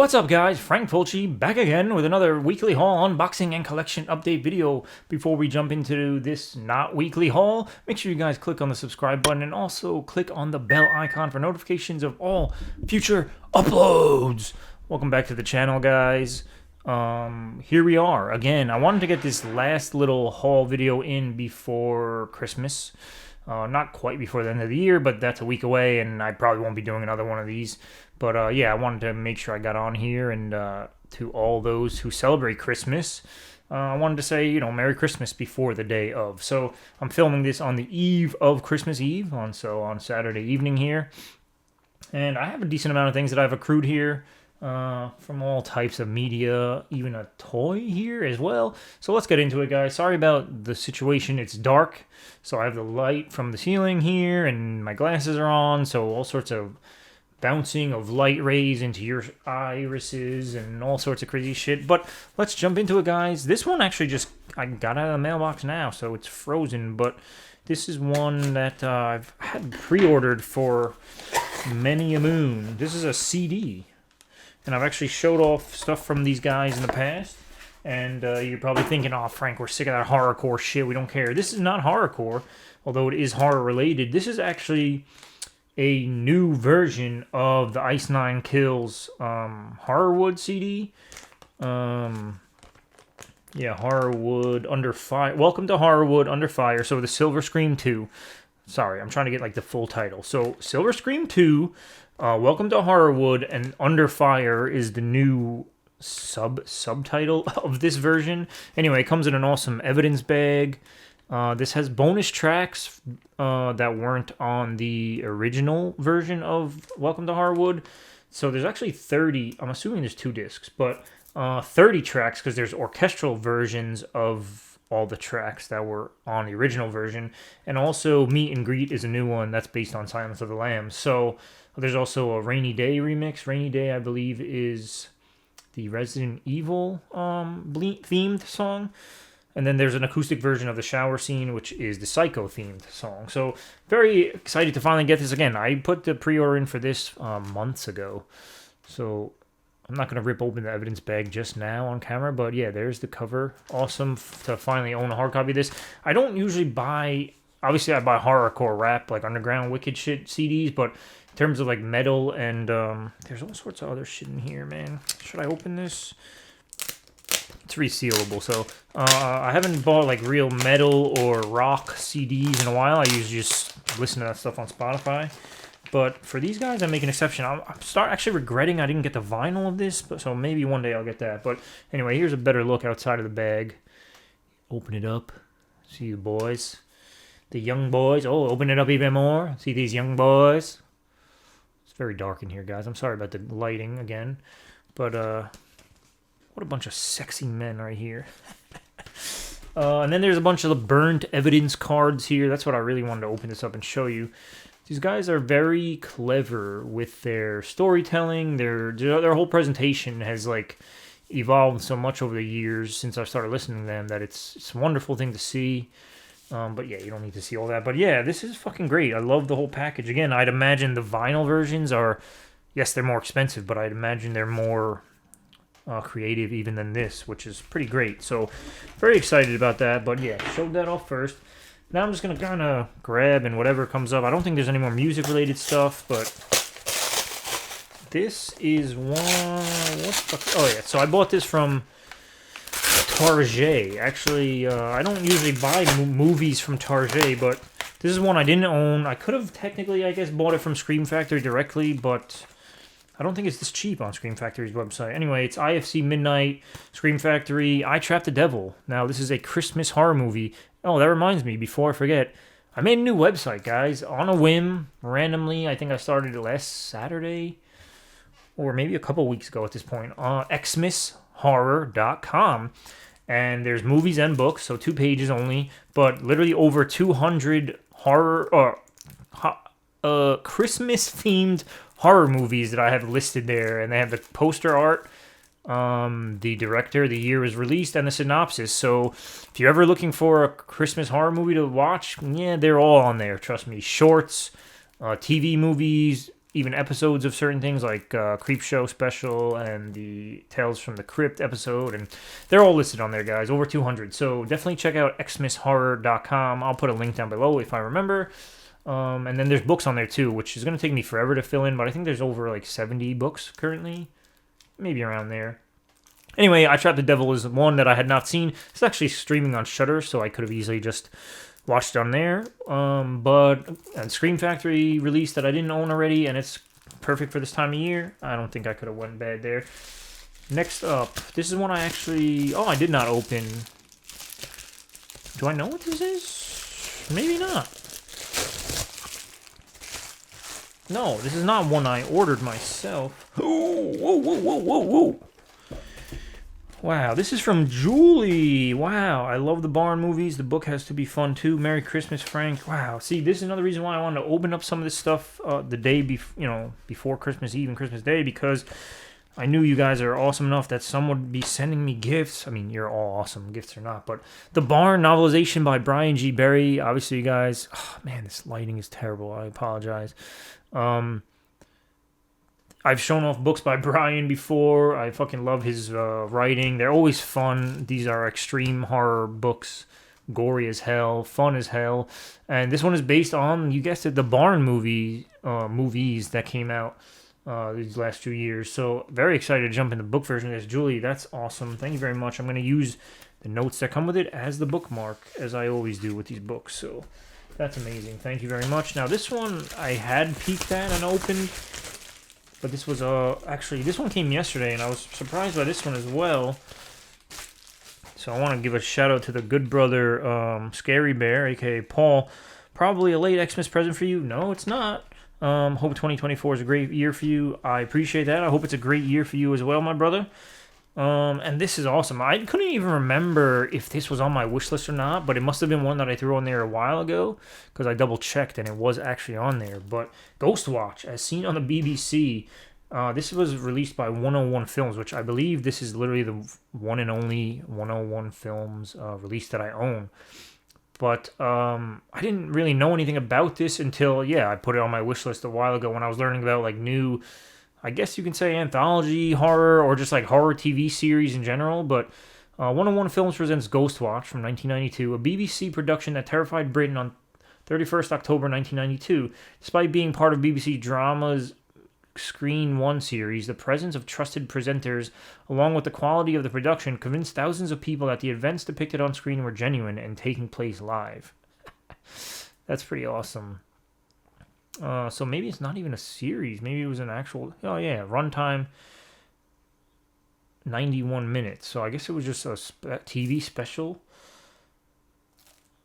What's up, guys? Frank Fulci back again with another weekly haul, unboxing, and collection update video. Before we jump into this not weekly haul, make sure you guys click on the subscribe button and also click on the bell icon for notifications of all future uploads. Welcome back to the channel, guys. Here we are again. I wanted to get this last little haul video in before Christmas. Not quite before the end of the year, but that's a week away, and I probably won't be doing another one of these. But yeah, I wanted to make sure I got on here, and to all those who celebrate Christmas, I wanted to say, Merry Christmas before the day of. So I'm filming this on the eve of Christmas Eve, on Saturday evening here. And I have a decent amount of things that I've accrued here. From all types of media, even a toy here as well. So let's get into it, guys. Sorry about the situation. It's dark, so I have the light from the ceiling here, and my glasses are on, so all sorts of bouncing of light rays into your irises and all sorts of crazy shit. But let's jump into it, guys. This one actually I got out of the mailbox now, so it's frozen, but this is one that I've had pre-ordered for many a moon. This is a CD. And I've actually showed off stuff from these guys in the past. And you're probably thinking, oh, Frank, we're sick of that horrorcore shit. We don't care. This is not horrorcore, although it is horror-related. This is actually a new version of the Ice Nine Kills Horrorwood CD. Yeah, Horrorwood Under Fire. Welcome to Horrorwood Under Fire. So the Silver Scream 2. Sorry, I'm trying to get like the full title. So Silver Scream 2... Welcome to Horrorwood, and Under Fire is the new subtitle of this version. Anyway, it comes in an awesome evidence bag. This has bonus tracks that weren't on the original version of Welcome to Horrorwood. So there's actually 30, I'm assuming there's 2 discs, but 30 tracks because there's orchestral versions of all the tracks that were on the original version. And also Meet and Greet is a new one that's based on Silence of the Lambs. So there's also a Rainy Day remix. Rainy Day, I believe, is the Resident Evil themed song. And then there's an acoustic version of the shower scene, which is the Psycho themed song. So very excited to finally get this again. I put the pre-order in for this months ago. So I'm not going to rip open the evidence bag just now on camera. But yeah, there's the cover. Awesome to finally own a hard copy of this. I don't usually buy... Obviously, I buy horrorcore rap, like underground wicked shit CDs, but in terms of like metal and there's all sorts of other shit in here, man. Should I open this? It's resealable, so I haven't bought like real metal or rock CDs in a while. I usually just listen to that stuff on Spotify. But for these guys, I make an exception. I'm actually regretting I didn't get the vinyl of this, but so maybe one day I'll get that. But anyway, here's a better look outside of the bag. Open it up. See the boys. The young boys. Oh, open it up even more. See these young boys. It's very dark in here, guys. I'm sorry about the lighting again. But, what a bunch of sexy men right here. And then there's a bunch of the burnt evidence cards here. That's what I really wanted to open this up and show you. These guys are very clever with their storytelling. Their whole presentation has, like, evolved so much over the years since I started listening to them that it's a wonderful thing to see. But yeah, you don't need to see all that. But yeah, this is fucking great. I love the whole package. Again, I'd imagine the vinyl versions are, yes, they're more expensive, but I'd imagine they're more creative even than this, which is pretty great. So very excited about that. But yeah, showed that off first. Now I'm just going to kind of grab and whatever comes up. I don't think there's any more music-related stuff, but this is one... Oh yeah, so I bought this from Target. Actually, I don't usually buy movies from Target, but this is one I didn't own. I could have technically, I guess, bought it from Scream Factory directly, but I don't think it's this cheap on Scream Factory's website. Anyway, it's IFC Midnight, Scream Factory, I Trapped the Devil. Now, this is a Christmas horror movie. Oh, that reminds me, before I forget, I made a new website, guys, on a whim, randomly. I think I started it last Saturday, or maybe a couple weeks ago at this point, xmasshorror.com. And there's movies and books, so 2 pages only, but literally over 200 horror Christmas-themed horror movies that I have listed there, and they have the poster art, the director, the year it was released, and the synopsis. So if you're ever looking for a Christmas horror movie to watch, yeah, they're all on there, trust me. Shorts, TV movies, even episodes of certain things like Creep Show special and the Tales from the Crypt episode, and they're all listed on there, guys. Over 200. So definitely check out xmasshorror.com. I'll put a link down below if I remember. And then there's books on there too, which is going to take me forever to fill in, but I think there's over like 70 books currently, maybe around there. Anyway, I Trapped the Devil is one that I had not seen. It's actually streaming on Shudder, so I could have easily just watched on there. But Scream Factory release that I didn't own already, and it's perfect for this time of year. I don't think I could have went bad there. Next up, this is one I actually... Oh, I did not open. Do I know what this is? Maybe not. No, this is not one I ordered myself. Oh, whoa, whoa, whoa, whoa, whoa. Wow, this is from Julie. Wow, I love the Barn movies. The book has to be fun too. Merry Christmas, Frank. Wow, see, this is another reason why I wanted to open up some of this stuff the day before Christmas Eve and Christmas Day, because I knew you guys are awesome enough that some would be sending me gifts. I mean, you're all awesome, gifts or not. But the Barn novelization by Brian G. Berry. Obviously, you guys. Oh, man, this lighting is terrible. I apologize. I've shown off books by Brian before. I fucking love his writing. They're always fun. These are extreme horror books. Gory as hell. Fun as hell. And this one is based on, you guessed it, the Barn movies that came out these last 2 years. So very excited to jump in the book version of this. Julie, that's awesome. Thank you very much. I'm going to use the notes that come with it as the bookmark, as I always do with these books. So that's amazing. Thank you very much. Now, this one I had peeked at and opened. But this was, actually, this one came yesterday, and I was surprised by this one as well. So I want to give a shout out to the good brother, Scary Bear, aka Paul. Probably a late Xmas present for you. No, it's not. Hope 2024 is a great year for you. I appreciate that. I hope it's a great year for you as well, my brother. And this is awesome. I couldn't even remember if this was on my wish list or not, but it must have been one that I threw on there a while ago, because I double checked and it was actually on there. But Ghostwatch, as seen on the BBC, this was released by 101 Films, which I believe this is literally the one and only 101 Films release that I own. But I didn't really know anything about this until, I put it on my wish list a while ago when I was learning about like new, I guess you can say, anthology horror or just like horror TV series in general. But 101 Films presents Ghostwatch from 1992, a BBC production that terrified Britain on 31st October 1992. Despite being part of BBC Drama's Screen 1 series, the presence of trusted presenters, along with the quality of the production, convinced thousands of people that the events depicted on screen were genuine and taking place live. That's pretty awesome. So maybe it's not even a series. Maybe it was an actual... Oh, yeah. Runtime 91 minutes. So I guess it was just a TV special.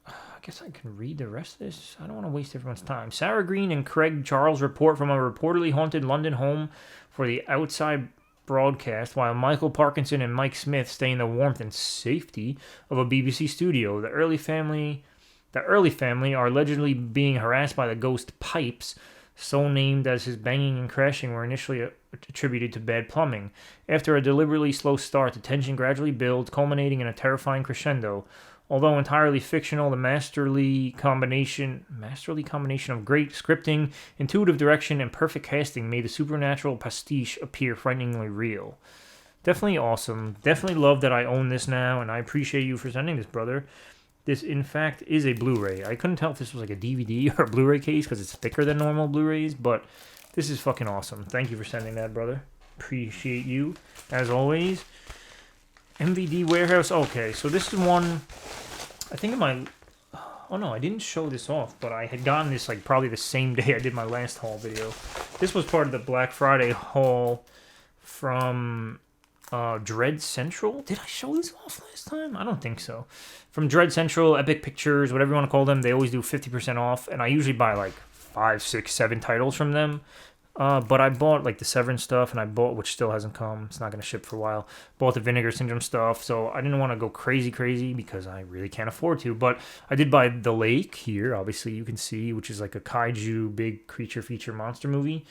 I guess I can read the rest of this. I don't want to waste everyone's time. Sarah Green and Craig Charles report from a reportedly haunted London home for the outside broadcast, while Michael Parkinson and Mike Smith stay in the warmth and safety of a BBC studio. The Early family are allegedly being harassed by the ghost Pipes, so named as his banging and crashing were initially attributed to bad plumbing. After a deliberately slow start, the tension gradually builds, culminating in a terrifying crescendo. Although entirely fictional, the masterly combination of great scripting, intuitive direction, and perfect casting made the supernatural pastiche appear frighteningly real. Definitely awesome. Definitely love that I own this now, and I appreciate you for sending this, brother. This, in fact, is a Blu-ray. I couldn't tell if this was like a DVD or a Blu-ray case because it's thicker than normal Blu-rays, but this is fucking awesome. Thank you for sending that, brother. Appreciate you, as always. MVD Warehouse. Okay, so this is one... I think in my... Oh, no, I didn't show this off, but I had gotten this like probably the same day I did my last haul video. This was part of the Black Friday haul from... Dread Central? Did I show this off last time? I don't think so. From Dread Central, Epic Pictures, whatever you want to call them, they always do 50% off, and I usually buy like 5, 6, 7 titles from them. But I bought like the Severance stuff, and I bought, which still hasn't come, it's not going to ship for a while, bought the Vinegar Syndrome stuff, so I didn't want to go crazy because I really can't afford to, but I did buy The Lake here, obviously you can see, which is like a kaiju big creature feature monster movie.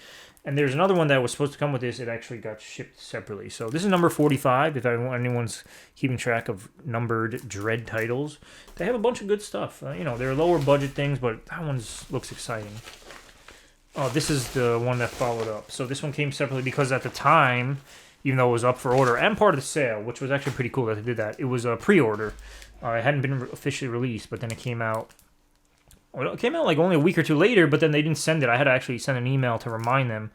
And there's another one that was supposed to come with this. It actually got shipped separately. So this is number 45, if anyone's keeping track of numbered Dread titles. They have a bunch of good stuff. They're lower budget things, but that one looks exciting. Oh, this is the one that followed up. So this one came separately because at the time, even though it was up for order and part of the sale, which was actually pretty cool that they did that, it was a pre-order. It hadn't been officially released, but then it came out. Well, it came out like only a week or two later, but then they didn't send it. I had to actually send an email to remind them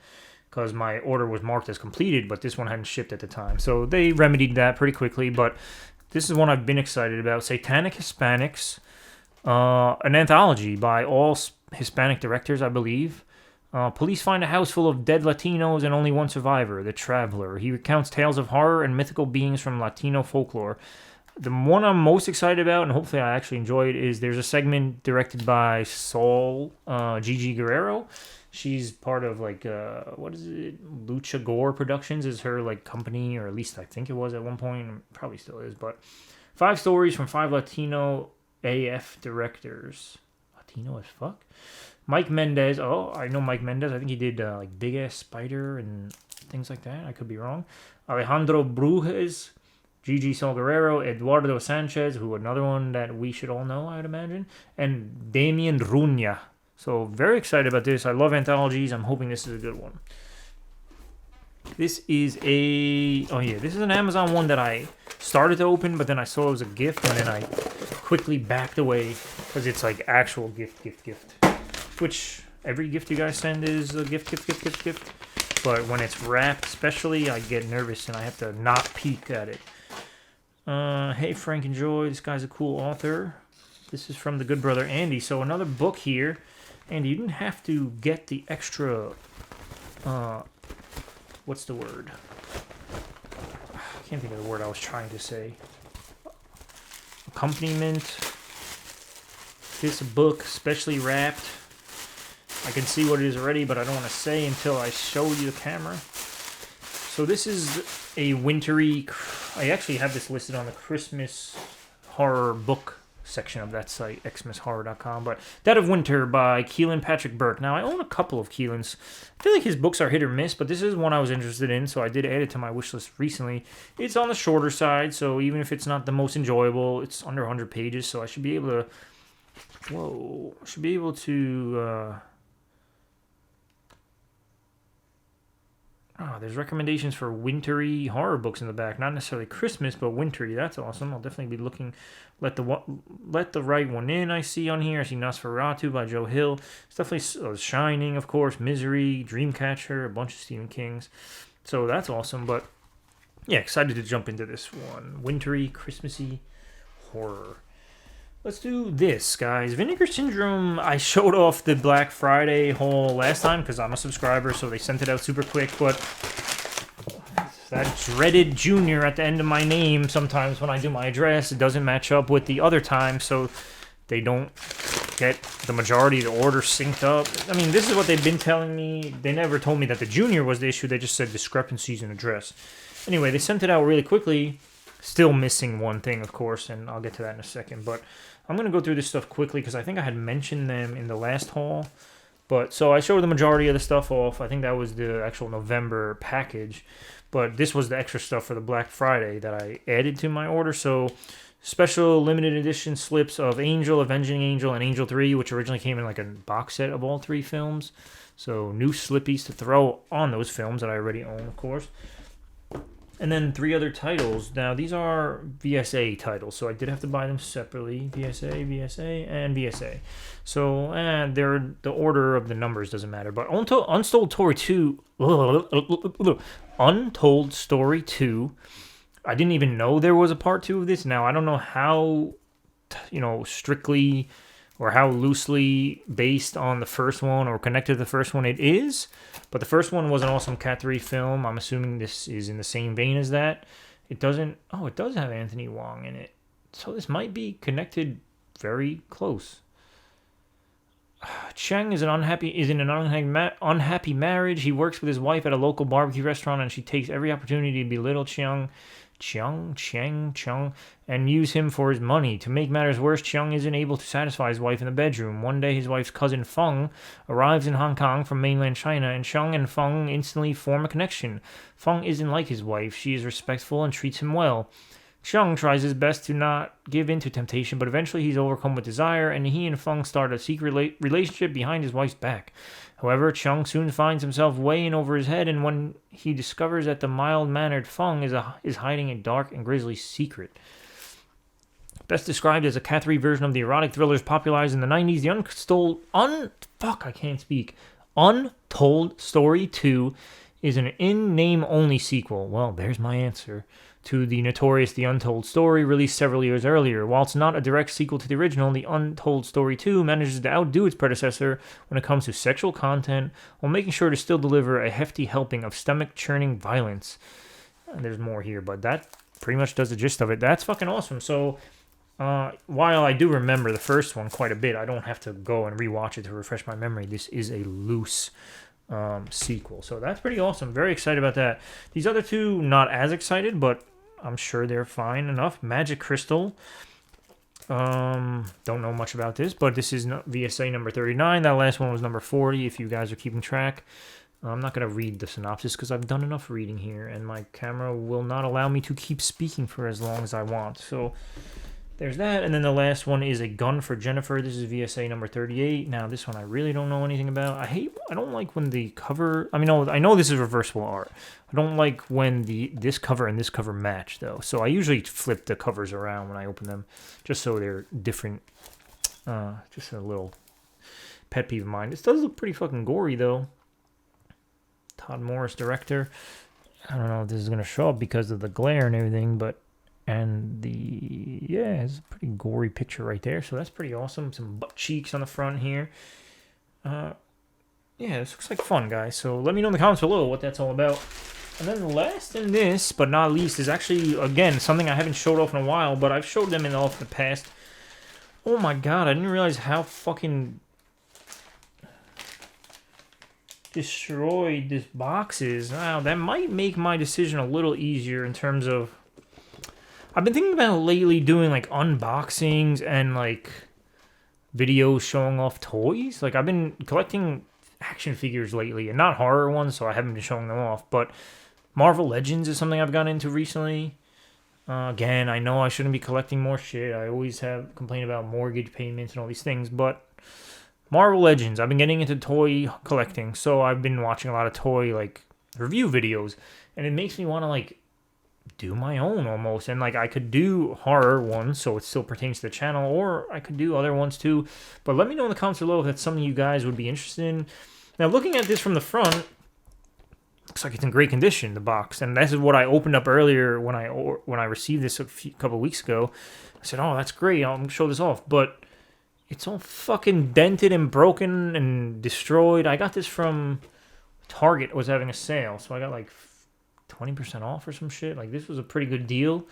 because my order was marked as completed, but this one hadn't shipped at the time. So they remedied that pretty quickly, but this is one I've been excited about. Satanic Hispanics, an anthology by all Hispanic directors, I believe. Police find a house full of dead Latinos and only one survivor, the Traveler. He recounts tales of horror and mythical beings from Latino folklore. The one I'm most excited about, and hopefully I actually enjoy it, is there's a segment directed by Saul Gigi Guerrero. She's part of like what is it? Lucha Gore Productions is her like company, or at least I think it was at one point. Probably still is, but 5 stories from 5 Latino AF directors. Latino as fuck. Mike Mendez. Oh, I know Mike Mendez. I think he did like Big Ass Spider and things like that. I could be wrong. Alejandro Brujes, Gigi Saul Guerrero, Eduardo Sanchez, who another one that we should all know, I would imagine, and Damien Ruña. So very excited about this. I love anthologies. I'm hoping this is a good one. This is this is an Amazon one that I started to open, but then I saw it was a gift, and then I quickly backed away because it's like actual gift. Which every gift you guys send is a gift. But when it's wrapped, especially, I get nervous and I have to not peek at it. Hey, Frank and Joy. This guy's a cool author. This is from the good brother Andy. So another book here. Andy, you didn't have to get the extra... what's the word? I can't think of the word I was trying to say. Accompaniment. This book, specially wrapped. I can see what it is already, but I don't want to say until I show you the camera. So this is a wintry... I actually have this listed on the Christmas horror book section of that site, xmasshorror.com. But Dead of Winter by Keelan Patrick Burke. Now, I own a couple of Keelan's. I feel like his books are hit or miss, but this is one I was interested in, so I did add it to my wish list recently. It's on the shorter side, so even if it's not the most enjoyable, it's under 100 pages, so I should be able to... Whoa. I should be able to... there's recommendations for wintry horror books in the back. Not necessarily Christmas, but wintry. That's awesome. I'll definitely be looking. Let the right one in. I see on here. I see Nosferatu by Joe Hill. It's definitely Shining, of course. Misery, Dreamcatcher, a bunch of Stephen King's. So that's awesome. But yeah, excited to jump into this one. Wintry, Christmassy horror. Let's do this, guys. Vinegar Syndrome, I showed off the Black Friday haul last time because I'm a subscriber, so they sent it out super quick, but that dreaded junior at the end of my name, sometimes when I do my address, it doesn't match up with the other time, so they don't get the majority of the orders synced up. I mean, this is what they've been telling me. They never told me that the junior was the issue. They just said discrepancies in address. Anyway, they sent it out really quickly. Still missing one thing, of course, and I'll get to that in a second, but I'm going to go through this stuff quickly because I think I had mentioned them in the last haul. But so I showed the majority of the stuff off. I think that was the actual November package. But this was the extra stuff for the Black Friday that I added to my order. So special limited edition slips of Angel, Avenging Angel, and Angel 3, which originally came in like a box set of all 3 films. So new slippies to throw on those films that I already own, of course. And then 3 other titles. Now, these are VSA titles, so I did have to buy them separately. VSA, and VSA. So, they're the order of the numbers doesn't matter. But Untold Story 2... Untold Story 2... I didn't even know there was a part 2 of this. Now, I don't know how, strictly or how loosely based on the first one or connected to the first one it is. But the first one was an awesome Cat 3 film. I'm assuming this is in the same vein as that. It doesn't... Oh, it does have Anthony Wong in it. So this might be connected very close. Cheng is in an unhappy marriage. He works with his wife at a local barbecue restaurant, and she takes every opportunity to belittle Cheng, and use him for his money. To make matters worse, Cheng isn't able to satisfy his wife in the bedroom. One day, his wife's cousin Feng arrives in Hong Kong from mainland China, and Cheng and Feng instantly form a connection. Feng isn't like his wife. She is respectful and treats him well. Chung tries his best to not give in to temptation, but eventually he's overcome with desire, and he and Feng start a secret relationship behind his wife's back. However, Chung soon finds himself way in over his head, and when he discovers that the mild-mannered Feng is hiding a dark and grisly secret. Best described as a Cat 3 version of the erotic thrillers popularized in the 90s, Untold Story 2 is an in-name only sequel. Well, there's my answer. To the notorious The Untold Story, released several years earlier. While it's not a direct sequel to the original, The Untold Story 2 manages to outdo its predecessor when it comes to sexual content, while making sure to still deliver a hefty helping of stomach-churning violence. And there's more here, but that pretty much does the gist of it. That's fucking awesome. So, while I do remember the first one quite a bit, I don't have to go and rewatch it to refresh my memory. This is a loose sequel. So that's pretty awesome. Very excited about that. These other two, not as excited, but I'm sure they're fine enough. Magic Crystal. Don't know much about this, but this is VSA number 39. That last one was number 40, if you guys are keeping track. I'm not going to read the synopsis because I've done enough reading here, and my camera will not allow me to keep speaking for as long as I want. So there's that, and then the last one is A Gun for Jennifer. This is VSA number 38. Now, this one I really don't know anything about. I don't like when the cover... I know this is reversible art. I don't like when this cover and this cover match, though. So I usually flip the covers around when I open them, just so they're different. Just a little pet peeve of mine. This does look pretty fucking gory, though. Todd Morris, director. I don't know if this is going to show up because of the glare and everything, but... And it's a pretty gory picture right there. So that's pretty awesome. Some butt cheeks on the front here. This looks like fun, guys. So let me know in the comments below what that's all about. And then last in this, but not least, is actually, again, something I haven't showed off in a while, but I've showed them off in the past. Oh my god, I didn't realize how fucking destroyed this box is. Wow, that might make my decision a little easier in terms of... I've been thinking about lately doing like unboxings and like videos showing off toys. Like I've been collecting action figures lately, and not horror ones, so I haven't been showing them off. But Marvel Legends is something I've gotten into recently. Again, I know I shouldn't be collecting more shit. I always have complained about mortgage payments and all these things, but Marvel Legends, I've been getting into toy collecting, so I've been watching a lot of toy like review videos, and it makes me want to like do my own almost. And like I could do horror ones, so it still pertains to the channel, or I could do other ones too. But let me know in the comments below if that's something you guys would be interested in. Now, looking at this from the front, looks like it's in great condition, the box. And this is what I opened up earlier when I received this a couple weeks ago. I said, oh, that's great, I'll show this off. But it's all fucking dented and broken and destroyed. I got this from Target. It was having a sale, so I got like 20% off or some shit. Like, this was a pretty good deal.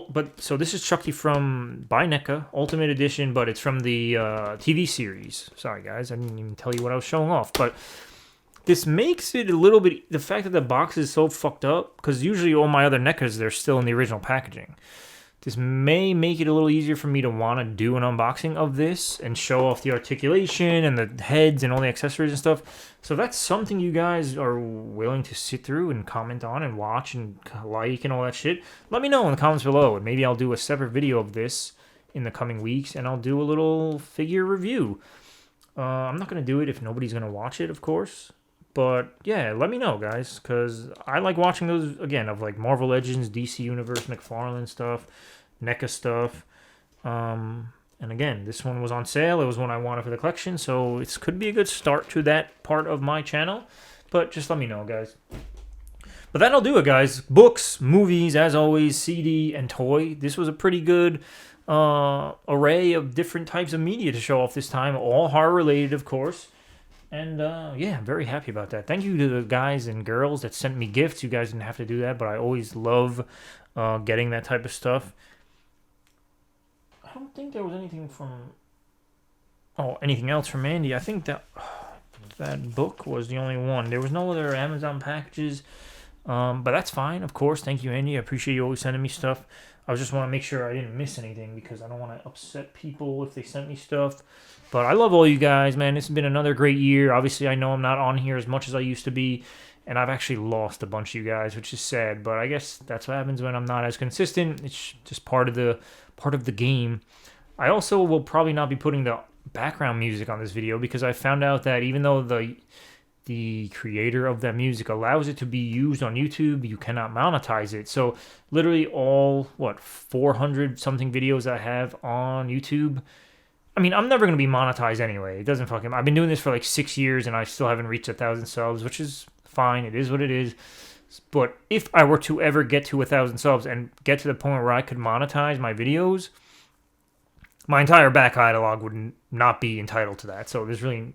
But so this is Chucky by NECA, Ultimate Edition, but it's from the TV series. Sorry, guys, I didn't even tell you what I was showing off. But this makes it a little bit... The fact that the box is so fucked up, because usually all my other NECAs, they're still in the original packaging. This may make it a little easier for me to want to do an unboxing of this and show off the articulation and the heads and all the accessories and stuff. So if that's something you guys are willing to sit through and comment on and watch and like and all that shit, let me know in the comments below. And maybe I'll do a separate video of this in the coming weeks, and I'll do a little figure review. I'm not going to do it if nobody's going to watch it, of course. But yeah, let me know, guys, because I like watching those, again, of like Marvel Legends, DC Universe, McFarlane stuff, NECA stuff. And again, this one was on sale. It was one I wanted for the collection, so it could be a good start to that part of my channel. But just let me know, guys. But that'll do it, guys. Books, movies, as always, CD, and toy. This was a pretty good array of different types of media to show off this time. All horror-related, of course. And, yeah, I'm very happy about that. Thank you to the guys and girls that sent me gifts. You guys didn't have to do that, but I always love getting that type of stuff. I don't think there was anything anything else from Andy. I think that book was the only one. There was no other Amazon packages, but that's fine, of course. Thank you, Andy. I appreciate you always sending me stuff. I just want to make sure I didn't miss anything because I don't want to upset people if they sent me stuff. But I love all you guys, man. This has been another great year. Obviously, I know I'm not on here as much as I used to be. and I've actually lost a bunch of you guys, which is sad, but I guess that's what happens when I'm not as consistent. It's just part of the game. I also will probably not be putting the background music on this video because I found out that even though the creator of that music allows it to be used on YouTube, you cannot monetize it. So literally all 400 something videos I have on YouTube, I mean, I'm never going to be monetized anyway. It doesn't fucking... I've been doing this for like 6 years and I still haven't reached 1,000 subs, which is fine. It is what it is. But if I were to ever get to 1,000 subs and get to the point where I could monetize my videos, my entire back catalog would not be entitled to that. So there's really...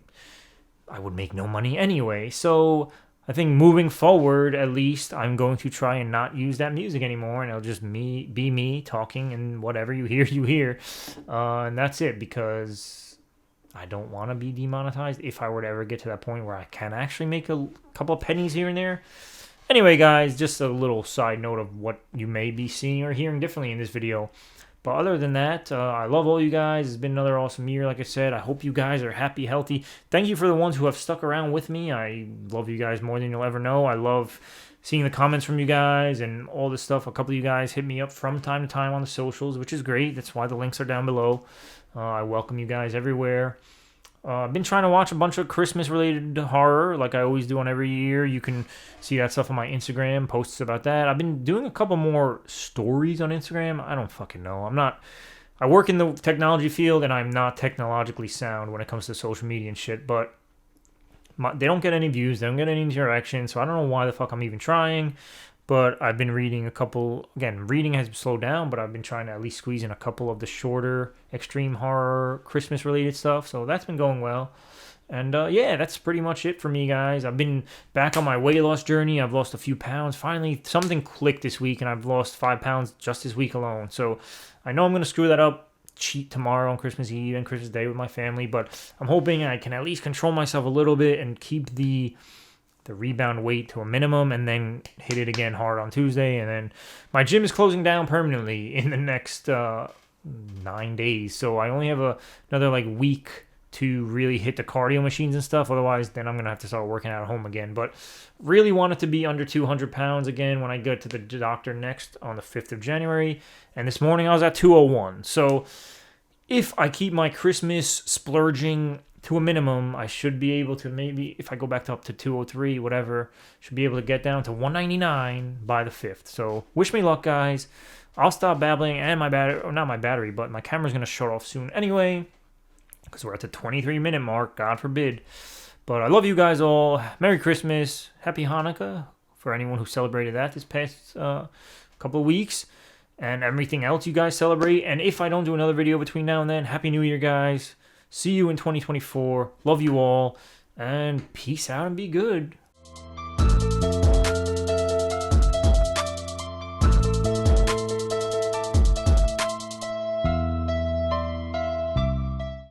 I would make no money anyway. So I think moving forward, at least, I'm going to try and not use that music anymore, and it'll just be me talking, and whatever you hear, you hear. And that's it, because I don't want to be demonetized if I were to ever get to that point where I can actually make a couple of pennies here and there. Anyway, guys, just a little side note of what you may be seeing or hearing differently in this video. But other than that, I love all you guys. It's been another awesome year, like I said. I hope you guys are happy, healthy. Thank you for the ones who have stuck around with me. I love you guys more than you'll ever know. I love seeing the comments from you guys and all this stuff. A couple of you guys hit me up from time to time on the socials, which is great. That's why the links are down below. I welcome you guys everywhere. I've been trying to watch a bunch of Christmas-related horror, like I always do on every year. You can see that stuff on my Instagram, posts about that. I've been doing a couple more stories on Instagram. I don't fucking know. I work in the technology field, and I'm not technologically sound when it comes to social media and shit, but they don't get any views. They don't get any interaction, so I don't know why the fuck I'm even trying. But I've been reading a couple... Again, reading has slowed down, but I've been trying to at least squeeze in a couple of the shorter extreme horror Christmas-related stuff. So that's been going well. And yeah, that's pretty much it for me, guys. I've been back on my weight loss journey. I've lost a few pounds. Finally, something clicked this week, and I've lost 5 pounds just this week alone. So I know I'm going to screw that up, cheat tomorrow on Christmas Eve and Christmas Day with my family. But I'm hoping I can at least control myself a little bit and keep the rebound weight to a minimum, and then hit it again hard on Tuesday. And then my gym is closing down permanently in the next 9 days, so I only have another week to really hit the cardio machines and stuff. Otherwise, then I'm gonna have to start working out at home again. But really want it to be under 200 pounds again when I go to the doctor next on the 5th of January. And this morning I was at 201. So if I keep my Christmas splurging to a minimum, I should be able to, maybe if I go back up to 203, whatever, should be able to get down to 199 by the 5th. So wish me luck, guys. I'll stop babbling, and my battery, or not my battery, but my camera's going to shut off soon anyway, because we're at the 23-minute mark, God forbid. But I love you guys all. Merry Christmas. Happy Hanukkah for anyone who celebrated that this past couple of weeks. And everything else you guys celebrate. And if I don't do another video between now and then, Happy New Year, guys. See you in 2024. Love you all. And peace out and be good.